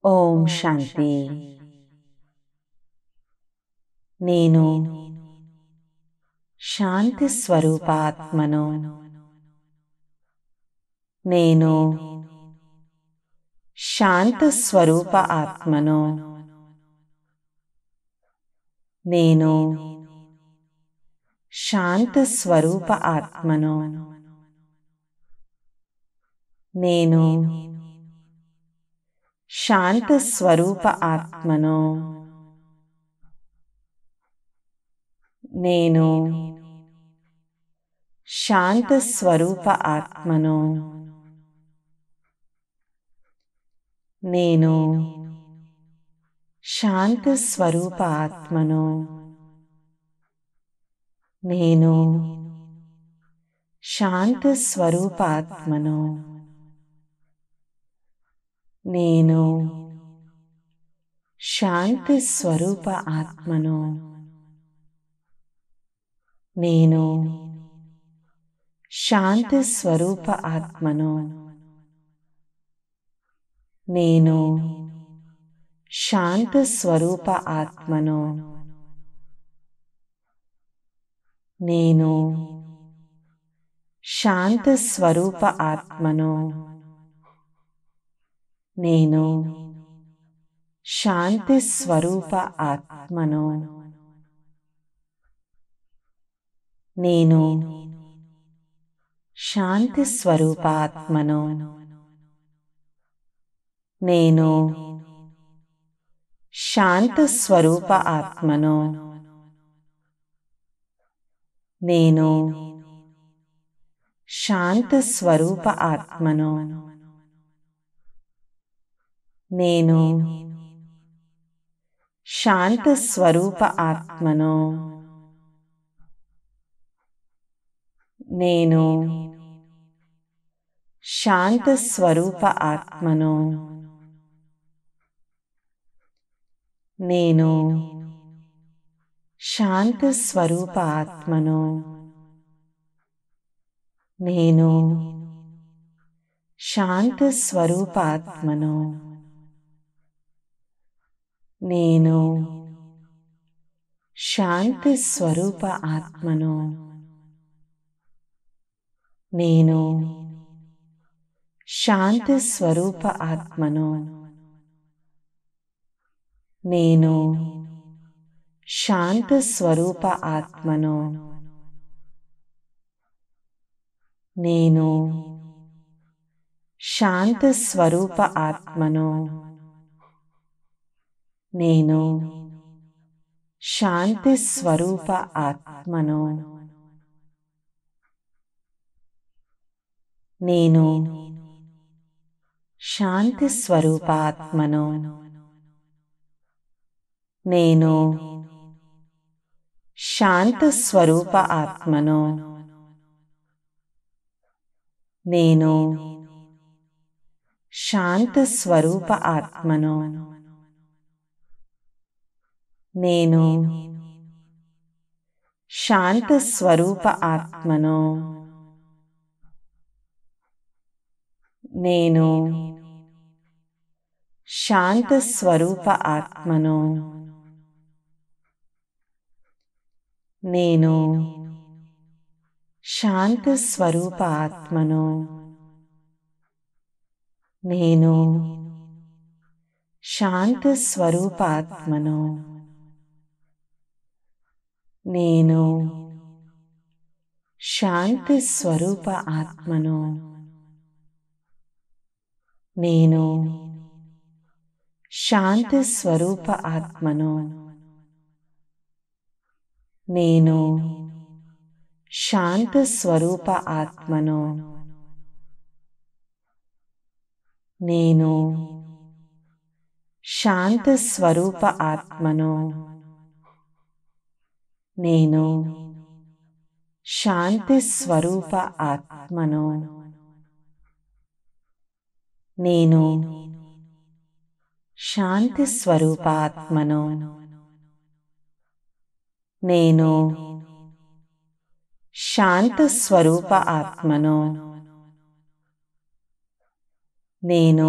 ఓం శాంతి. నేను శాంతి స్వరూపాత్మను. నేను శాంత స్వరూప ఆత్మను. నేను శాంత స్వరూప ఆత్మను. నేను శాంత స్వరూప ఆత్మను. నేను శాంత స్వరూప ఆత్మను. నేను శాంత స్వరూప ఆత్మను. నేను శాంత స్వరూప ఆత్మను. నేను శాంతి స్వరూప ఆత్మను. నేను శాంతి స్వరూప ఆత్మను. నేను శాంత స్వరూప ఆత్మను. నేను శాంత స్వరూప ఆత్మను. నేను శాంతి స్వరూప ఆత్మను. నేను శాంతి స్వరూప ఆత్మను. నేను శాంత స్వరూప ఆత్మను. నేను శాంత స్వరూప ఆత్మను. నేను శాంత స్వరూప ఆత్మను. నేను శాంత స్వరూప ఆత్మను. నేను శాంత స్వరూప ఆత్మను. నేను శాంత స్వరూప ఆత్మను. నేను శాంతి స్వరూప ఆత్మను. నేను శాంతి స్వరూప ఆత్మను. నేను శాంత స్వరూప ఆత్మను. నేను శాంత స్వరూప ఆత్మను. నేను శాంతి స్వరూప ఆత్మను. నేను శాంతి స్వరూప ఆత్మను. నేను శాంత స్వరూప ఆత్మను. నేను శాంత స్వరూప ఆత్మను. నేను శాంత స్వరూప ఆత్మను. నేను శాంత స్వరూప ఆత్మను. నేను శాంత స్వరూప ఆత్మను. నేను శాంత స్వరూప ఆత్మను. నేను శాంతి స్వరూప ఆత్మను. నేను శాంతి స్వరూప ఆత్మను. నేను శాంత స్వరూప ఆత్మను. నేను శాంత స్వరూప ఆత్మను. నేను శాంతి స్వరూప ఆత్మను. నేను శాంతి స్వరూప ఆత్మను. నేను శాంత స్వరూప ఆత్మను. నేను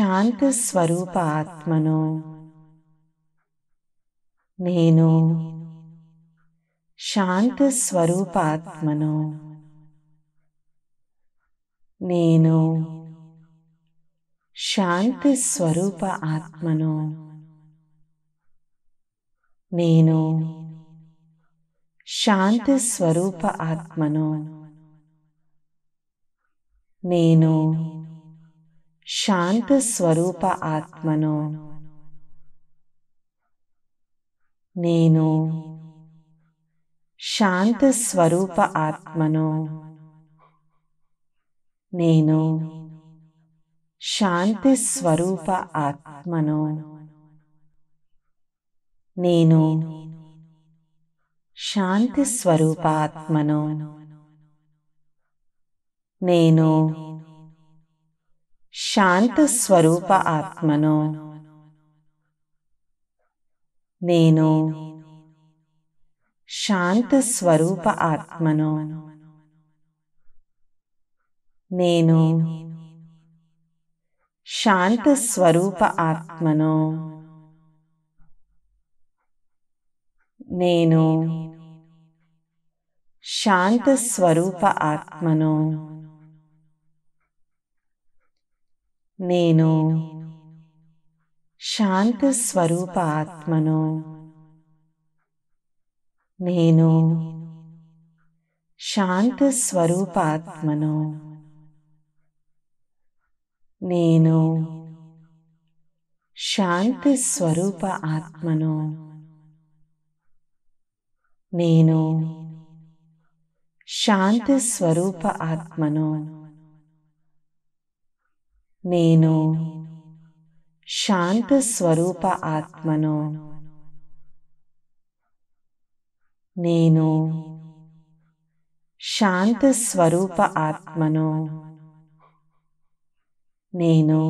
శాంత స్వరూప ఆత్మను. నేను శాంత స్వరూప ఆత్మను. నేను శాంతి స్వరూప ఆత్మను. నేను శాంతి స్వరూప ఆత్మను. నేను శాంత స్వరూప ఆత్మను. నేను శాంత స్వరూప ఆత్మను. నేను శాంతి స్వరూప ఆత్మను. నేను శాంతి స్వరూప ఆత్మను. నేను శాంత స్వరూప ఆత్మను. నేను శాంత స్వరూప ఆత్మను. నేను శాంత స్వరూప ఆత్మను. నేను శాంత స్వరూప ఆత్మను. నేను శాంత స్వరూప ఆత్మను. నేను శాంత స్వరూప ఆత్మను. నేను శాంతి స్వరూప ఆత్మను. నేను శాంతి స్వరూప ఆత్మను. నేను శాంత స్వరూప ఆత్మను. నేను శాంత స్వరూప ఆత్మను. నేను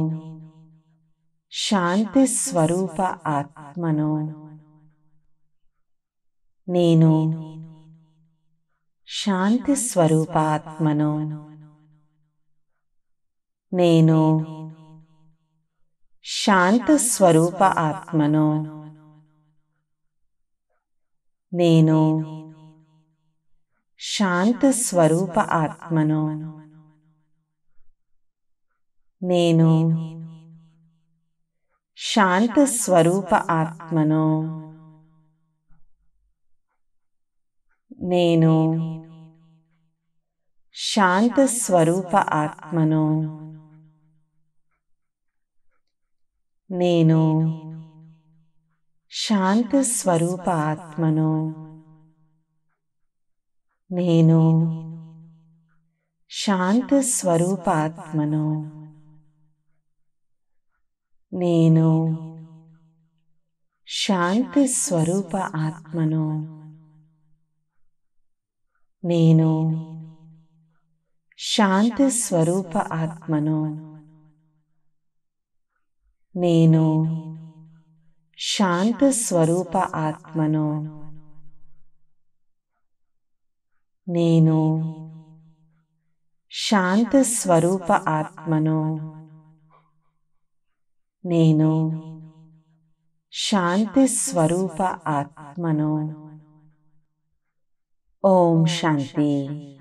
శాంతి స్వరూప ఆత్మను. నేను శాంతి స్వరూప ఆత్మను. నేను శాంత స్వరూప ఆత్మను. నేను శాంత స్వరూప ఆత్మను. నేను శాంత స్వరూప ఆత్మను. నేను శాంత స్వరూప ఆత్మను. నేను శాంత స్వరూప ఆత్మను. నేను శాంత స్వరూప ఆత్మను. నేను శాంతి స్వరూప ఆత్మను. నేను శాంతి స్వరూప ఆత్మను. నేను శాంత స్వరూప ఆత్మను. నేను శాంత స్వరూప ఆత్మను. నేను శాంతి స్వరూప ఆత్మను. ఓం శాంతి.